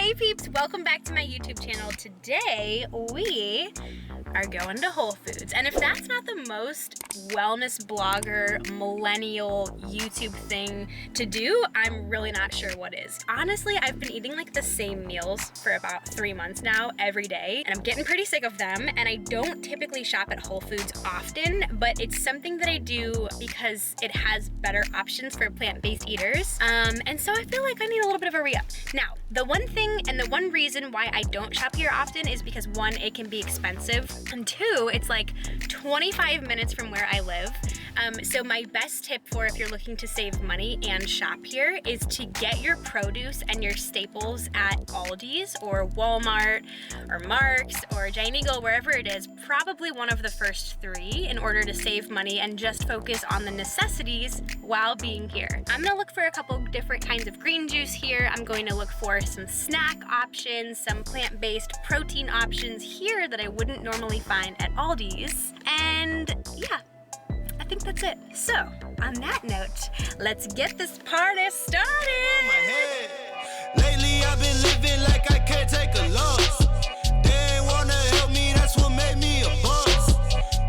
Hey peeps, welcome back to my YouTube channel. Today we are going to Whole Foods, and if that's not the most wellness blogger millennial YouTube thing to do, I'm really not sure what is. Honestly, I've been eating like the same meals for about 3 months now every day, and I'm getting pretty sick of them. And I don't typically shop at Whole Foods often, but it's something that I do because it has better options for plant-based eaters, and so I feel like I need a little bit of a re-up. Now, the one thing and the one reason why I don't shop here often is because one, it can be expensive, and two, it's like 25 minutes from where I live. So my best tip for if you're looking to save money and shop here is to get your produce and your staples at Aldi's or Walmart or Mark's or Giant Eagle, wherever it is, probably one of the first three, in order to save money and just focus on the necessities while being here. I'm gonna look for a couple different kinds of green juice here. I'm going to look for some snack options, some plant-based protein options here that I wouldn't normally find at Aldi's, and yeah, I think that's it. So, on that note, let's get this party started! On my head. Lately I've been living like I can't take a loss. They ain't wanna help me, that's what made me a boss.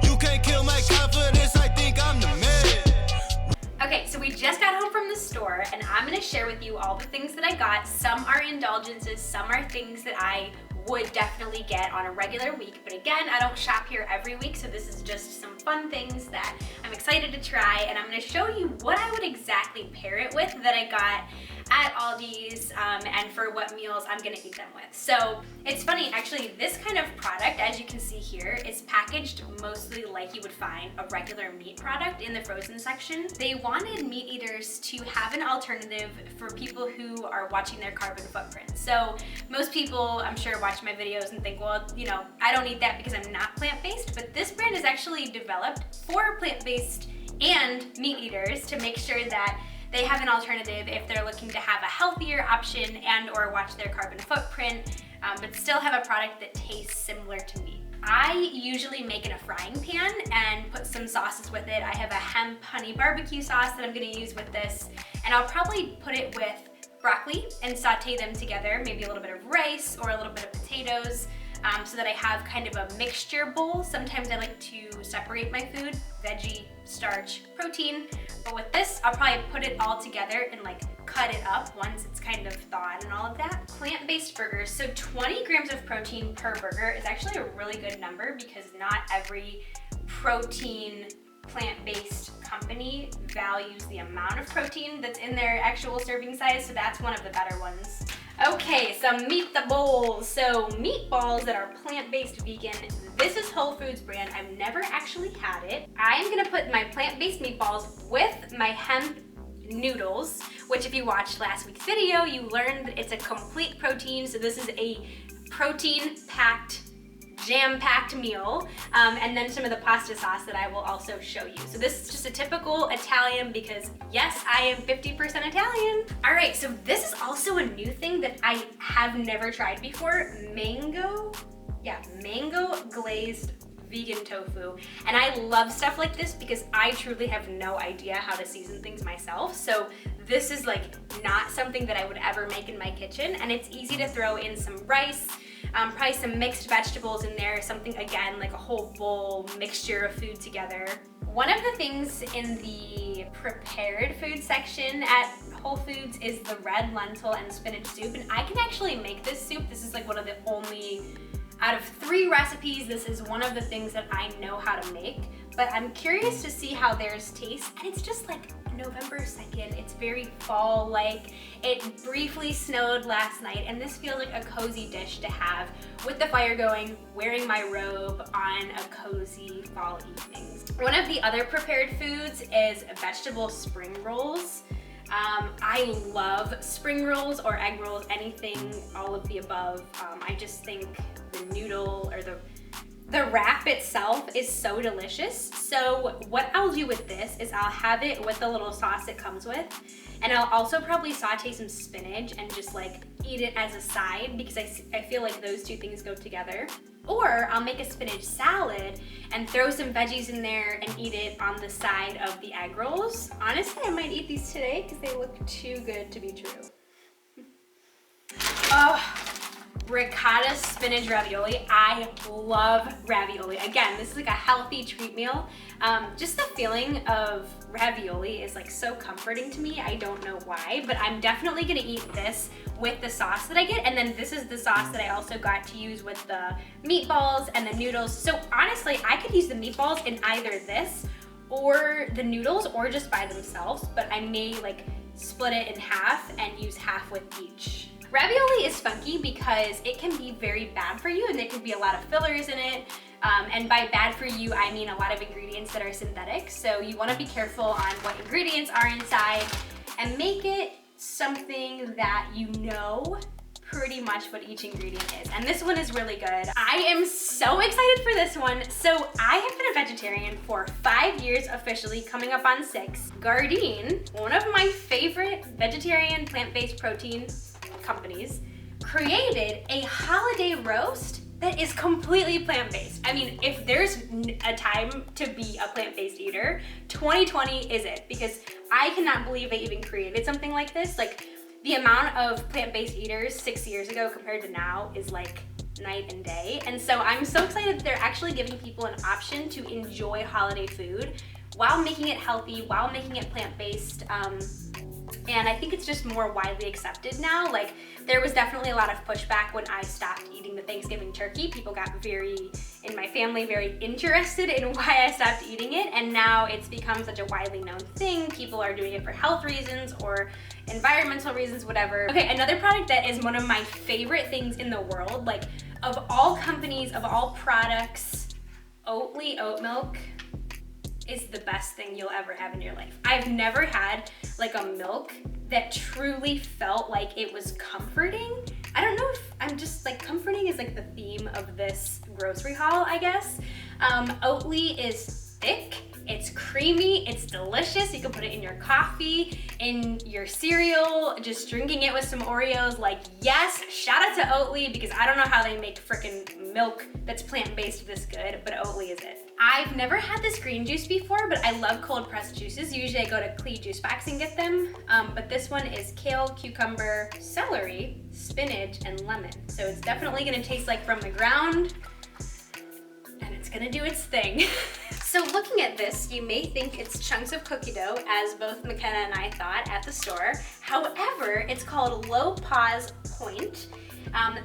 You can't kill my confidence, I think I'm the man. Okay, so we just got home from the store, and I'm gonna share with you all the things that I got. Some are indulgences, some are things that I would definitely get on a regular week, but again, I don't shop here every week, so this is just some fun things that I'm excited to try, and I'm going to show you what I would exactly pair it with that I got at Aldi's, and for what meals I'm going to eat them with. So it's funny, actually, this kind of product, as you can see here, is packaged mostly like you would find a regular meat product in the frozen section. They wanted meat eaters to have an alternative for people who are watching their carbon footprint. So most people, I'm sure, watch my videos and think, well, you know, I don't eat that because I'm not plant-based, but this brand is actually developed for plant-based and meat eaters to make sure that they have an alternative if they're looking to have a healthier option and or watch their carbon footprint, but still have a product that tastes similar to meat. I usually make in a frying pan and put some sauces with it. I have a hemp honey barbecue sauce that I'm gonna use with this, and I'll probably put it with broccoli and saute them together, maybe a little bit of rice or a little bit of potatoes, so that I have kind of a mixture bowl. Sometimes I like to separate my food, veggie, starch, protein, but with this, I'll probably put it all together and like cut it up once it's kind of thawed and all of that. Plant-based burgers, so 20 grams of protein per burger is actually a really good number because not every protein plant-based company values the amount of protein that's in their actual serving size, so that's one of the better ones. Okay, some meatballs. So meatballs that are plant-based vegan. This is Whole Foods brand. I've never actually had it. I'm gonna put my plant-based meatballs with my hemp noodles, which if you watched last week's video, you learned that it's a complete protein, so this is a protein-packed, jam-packed meal, and then some of the pasta sauce that I will also show you. So this is just a typical Italian because yes, I am 50% Italian. All right, so this is also a new thing that I have never tried before. Mango glazed vegan tofu. And I love stuff like this because I truly have no idea how to season things myself. So this is like not something that I would ever make in my kitchen, and it's easy to throw in some rice, probably some mixed vegetables in there, something again like a whole bowl mixture of food together. One of the things in the prepared food section at Whole Foods is the red lentil and spinach soup, and I can actually make this soup. This is like one of the only, out of 3 recipes, this is one of the things that I know how to make, but I'm curious to see how theirs tastes, and it's just like November 2nd, it's very fall-like. It briefly snowed last night, and this feels like a cozy dish to have with the fire going, wearing my robe on a cozy fall evening. One of the other prepared foods is vegetable spring rolls. I love spring rolls or egg rolls, anything, all of the above. I just think the noodle or the wrap itself is so delicious. So what I'll do with this is I'll have it with the little sauce it comes with, and I'll also probably saute some spinach and just like eat it as a side because I feel like those two things go together. Or I'll make a spinach salad and throw some veggies in there and eat it on the side of the egg rolls. Honestly, I might eat these today because they look too good to be true. Oh, ricotta spinach ravioli. I love ravioli. Again, this is like a healthy treat meal. Just the feeling of ravioli is like so comforting to me. I don't know why, but I'm definitely gonna eat this with the sauce that I get. And then this is the sauce that I also got to use with the meatballs and the noodles. So honestly, I could use the meatballs in either this or the noodles or just by themselves, but I may like split it in half and use half with each. Ravioli is funky because it can be very bad for you and there can be a lot of fillers in it. And by bad for you, I mean a lot of ingredients that are synthetic. So you wanna be careful on what ingredients are inside and make it something that you know pretty much what each ingredient is. And this one is really good. I am so excited for this one. So I have been a vegetarian for 5 years officially, coming up on 6. Gardein, one of my favorite vegetarian plant-based protein companies, created a holiday roast that is completely plant-based. I mean, if there's a time to be a plant-based eater, 2020 is it, because I cannot believe they even created something like this. Like, the amount of plant-based eaters 6 years ago compared to now is like night and day. And so I'm so excited that they're actually giving people an option to enjoy holiday food while making it healthy, while making it plant-based. And I think it's just more widely accepted now. Like, there was definitely a lot of pushback when I stopped eating the Thanksgiving turkey. People got in my family, very interested in why I stopped eating it. And now it's become such a widely known thing. People are doing it for health reasons or environmental reasons, whatever. Okay, another product that is one of my favorite things in the world, like of all companies, of all products, Oatly oat milk is the best thing you'll ever have in your life. I've never had like a milk that truly felt like it was comforting. I don't know if I'm just like, comforting is like the theme of this grocery haul, I guess. Oatly is thick, it's creamy, it's delicious. You can put it in your coffee, in your cereal, just drinking it with some Oreos. Like, yes, shout out to Oatly, because I don't know how they make frickin' milk that's plant-based this good, but Oatly is it. I've never had this green juice before, but I love cold pressed juices. Usually I go to Clee Juice Box and get them, but this one is kale, cucumber, celery, spinach, and lemon. So it's definitely gonna taste like from the ground, and it's gonna do its thing. So looking at this, you may think it's chunks of cookie dough, as both McKenna and I thought at the store. However, it's called Low Pause Point.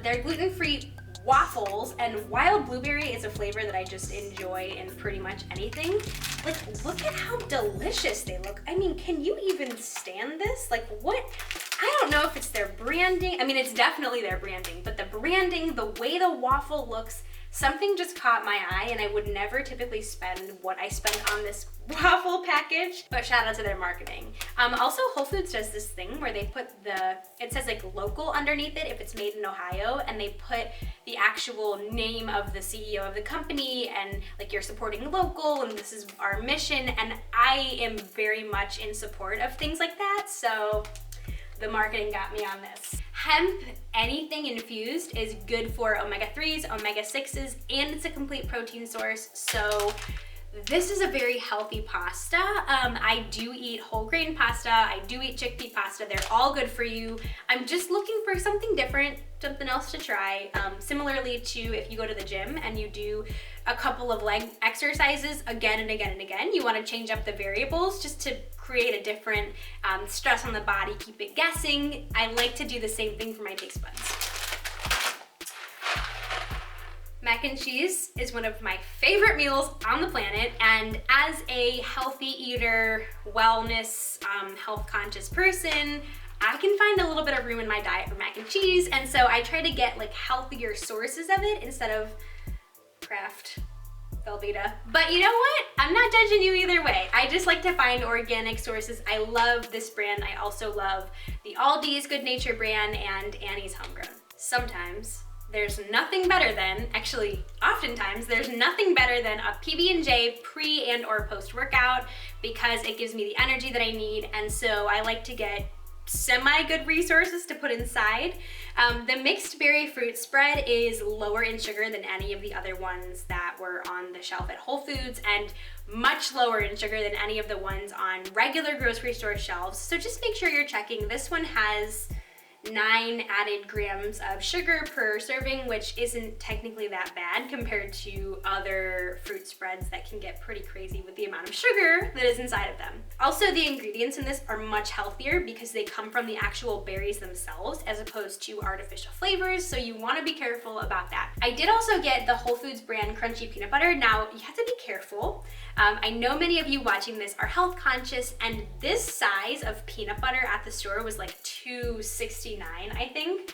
They're gluten-free waffles, and wild blueberry is a flavor that I just enjoy in pretty much anything. Like, look at how delicious they look. I mean, can you even stand this? Like, what? I don't know if it's their branding. I mean, it's definitely their branding, but the branding, the way the waffle looks, something just caught my eye, and I would never typically spend what I spent on this waffle package, but shout out to their marketing. Also, Whole Foods does this thing where they put it says like local underneath it if it's made in Ohio, and they put the actual name of the CEO of the company, and like, you're supporting local, and this is our mission, and I am very much in support of things like that, so the marketing got me on this. Hemp, anything infused, is good for omega-3s, omega-6s, and it's a complete protein source. So this is a very healthy pasta. I do eat whole grain pasta. I do eat chickpea pasta. They're all good for you. I'm just looking for something different, something else to try. Similarly to if you go to the gym and you do a couple of leg exercises again and again and again, you want to change up the variables just to create a different stress on the body, keep it guessing. I like to do the same thing for my taste buds. Mac and cheese is one of my favorite meals on the planet, and as a healthy eater, wellness, health conscious person, I can find a little bit of room in my diet for mac and cheese, and so I try to get like healthier sources of it instead of Kraft Velveeta. But you know what? I'm not judging you either way. I just like to find organic sources. I love this brand. I also love the Aldi's Good Nature brand and Annie's Homegrown. Sometimes there's nothing better than, actually, oftentimes, there's nothing better than a PB&J pre and or post-workout, because it gives me the energy that I need, and so I like to get semi-good resources to put inside. The mixed berry fruit spread is lower in sugar than any of the other ones that were on the shelf at Whole Foods, and much lower in sugar than any of the ones on regular grocery store shelves. So just make sure you're checking. This one has 9 added grams of sugar per serving, which isn't technically that bad compared to other fruit spreads that can get pretty crazy with the amount of sugar that is inside of them. Also, the ingredients in this are much healthier because they come from the actual berries themselves as opposed to artificial flavors, so you want to be careful about that. I did also get the Whole Foods brand crunchy peanut butter. Now, you have to be careful. I know many of you watching this are health conscious, and this size of peanut butter at the store was like $2.69, I think.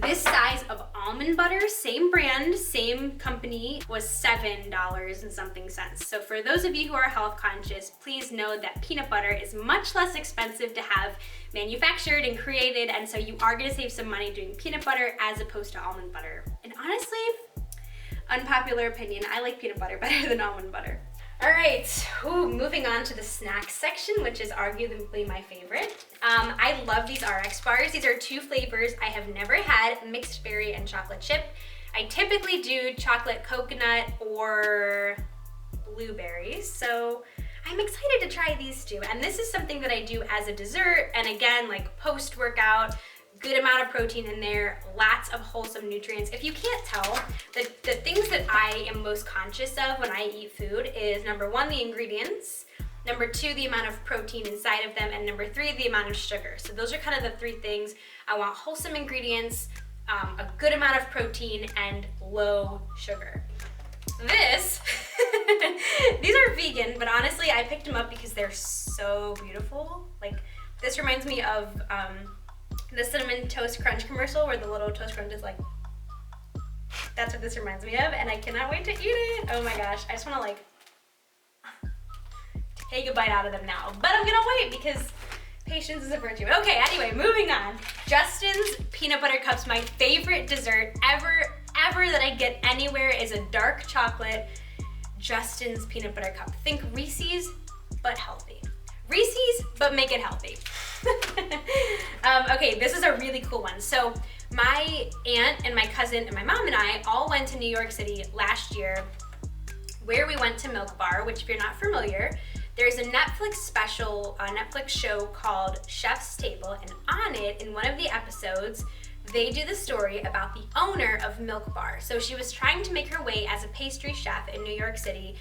This size of almond butter, same brand, same company, was $7 and something cents. So for those of you who are health conscious, please know that peanut butter is much less expensive to have manufactured and created, and so you are gonna save some money doing peanut butter as opposed to almond butter. And honestly, unpopular opinion, I like peanut butter better than almond butter. All right, moving on to the snack section, which is arguably my favorite. I love these RX bars. These are 2 flavors I have never had, mixed berry and chocolate chip. I typically do chocolate coconut or blueberries, so I'm excited to try these 2. And this is something that I do as a dessert, and again, like post-workout, good amount of protein in there, lots of wholesome nutrients. If you can't tell, the things that I am most conscious of when I eat food is number 1, the ingredients, number 2, the amount of protein inside of them, and number 3, the amount of sugar. So those are kind of the 3 things. I want wholesome ingredients, a good amount of protein, and low sugar. This, these are vegan, but honestly, I picked them up because they're so beautiful. Like, this reminds me of, the Cinnamon Toast Crunch commercial where the little Toast Crunch is like, that's what this reminds me of, and I cannot wait to eat it. Oh my gosh, I just wanna like take a bite out of them now. But I'm gonna wait because patience is a virtue. Okay, anyway, moving on. Justin's peanut butter cups, my favorite dessert ever that I get anywhere is a dark chocolate Justin's peanut butter cup. Think Reese's, but healthy. Reese's, but make it healthy. Okay, this is a really cool one. So my aunt and my cousin and my mom and I all went to New York City last year, where we went to Milk Bar, which if you're not familiar, there's a Netflix special, a Netflix show called Chef's Table, and on it, in one of the episodes, they do the story about the owner of Milk Bar. So she was trying to make her way as a pastry chef in New York City,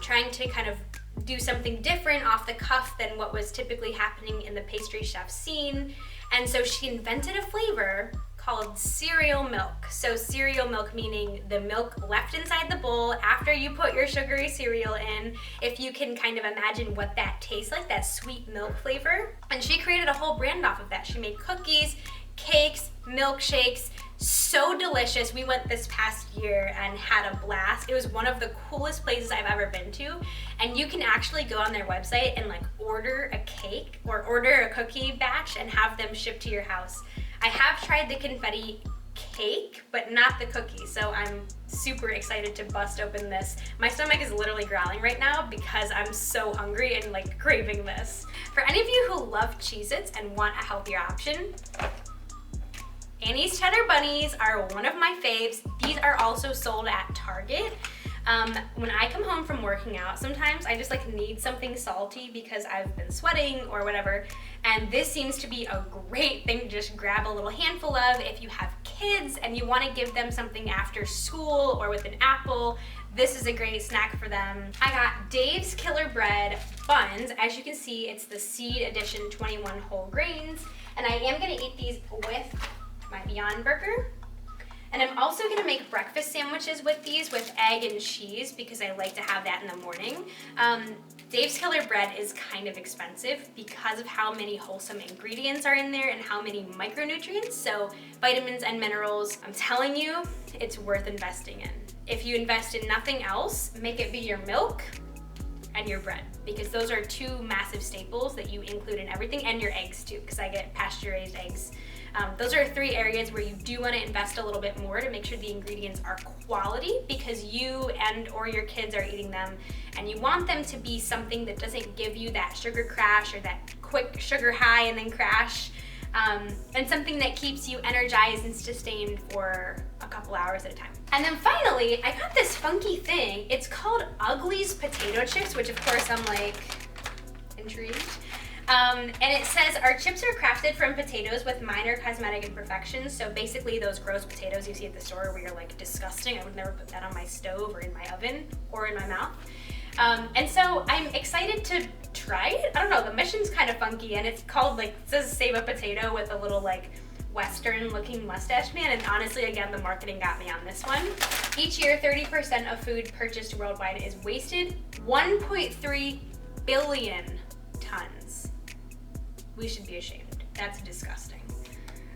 trying to kind of do something different off the cuff than what was typically happening in the pastry chef scene. And so she invented a flavor called cereal milk. So cereal milk meaning the milk left inside the bowl after you put your sugary cereal in. If you can kind of imagine what that tastes like, that sweet milk flavor. And she created a whole brand off of that. She made cookies, cakes, milkshakes, so delicious. We went this past year and had a blast. It was one of the coolest places I've ever been to, and you can actually go on their website and like order a cake or order a cookie batch and have them shipped to your house. I have tried the confetti cake, but not the cookie, so I'm super excited to bust open this. My stomach is literally growling right now because I'm so hungry and like craving this. For any of you who love Cheez-Its and want a healthier option, Annie's Cheddar Bunnies are one of my faves. These are also sold at Target. When I come home from working out, sometimes I just like need something salty because I've been sweating or whatever, and this seems to be a great thing to just grab a little handful of if you have kids and you want to give them something after school or with an apple. This is a great snack for them. I got Dave's Killer Bread buns. As you can see, it's the Seed Edition 21 whole grains, and I am gonna eat these with my Beyond Burger. And I'm also gonna make breakfast sandwiches with these with egg and cheese because I like to have that in the morning. Dave's Killer Bread is kind of expensive because of how many wholesome ingredients are in there and how many micronutrients, so vitamins and minerals. I'm telling you, it's worth investing in. If you invest in nothing else, make it be your milk and your bread, because those are 2 massive staples that you include in everything, and your eggs too, because I get pasture-raised eggs. Those are 3 areas where you do want to invest a little bit more to make sure the ingredients are quality, because you and or your kids are eating them, and you want them to be something that doesn't give you that sugar crash or that quick sugar high and then crash, and something that keeps you energized and sustained for a couple hours at a time. And then finally, I got this funky thing. It's called Ugly's Potato Chips, which of course I'm like intrigued. And it says our chips are crafted from potatoes with minor cosmetic imperfections. So basically those gross potatoes you see at the store where you're like disgusting. I would never put that on my stove or in my oven or in my mouth. And so I'm excited to try it. I don't know, the mission's kind of funky and it's called like, it says save a potato with a little like Western looking mustache man. And honestly, again, the marketing got me on this one. Each year, 30% of food purchased worldwide is wasted. 1.3 billion tons. We should be ashamed. That's disgusting.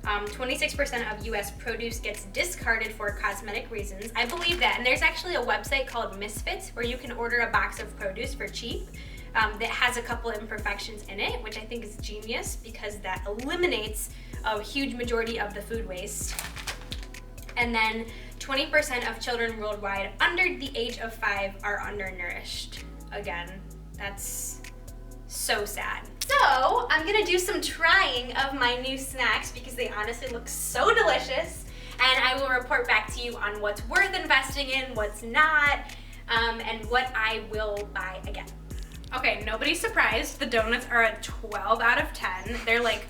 26% of US produce gets discarded for cosmetic reasons. I believe that. And there's actually a website called Misfits where you can order a box of produce for cheap that has a couple of imperfections in it, which I think is genius because that eliminates a huge majority of the food waste. And then 20% of children worldwide under the age of 5 are undernourished. Again, that's so sad. So I'm gonna do some trying of my new snacks because they honestly look so delicious, and I will report back to you on what's worth investing in, what's not, and what I will buy again. Okay, nobody's surprised. The donuts are a 12 out of 10. They're like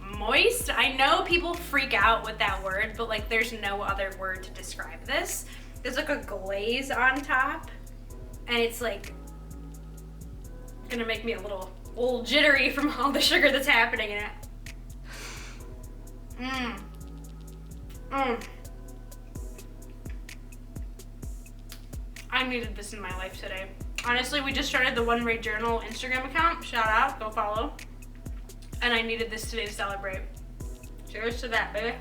moist. I know people freak out with that word, but like there's no other word to describe this. There's like a glaze on top, and it's like gonna make me a little jittery from all the sugar that's happening in it. I needed this in my life today. Honestly, we just started the One Ray Journal Instagram account. Shout out, go follow. And I needed this today to celebrate. Cheers to that, baby.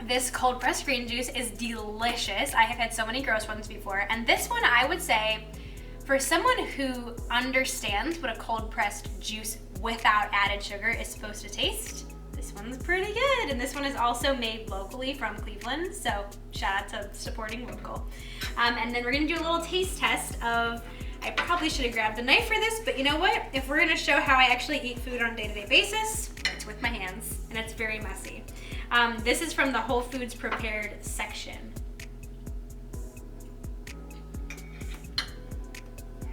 This cold pressed green juice is delicious. I have had so many gross ones before, and this one I would say, for someone who understands what a cold pressed juice without added sugar is supposed to taste, this one's pretty good. And this one is also made locally from Cleveland, so shout out to supporting local. And then we're gonna do a little taste test of, I probably should have grabbed a knife for this, but you know what? If we're gonna show how I actually eat food on a day-to-day basis, it's with my hands, and it's very messy. This is from the Whole Foods prepared section.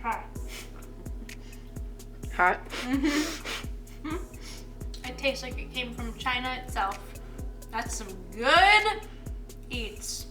Hot. Hot? Mm-hmm. It tastes like it came from China itself. That's some good eats.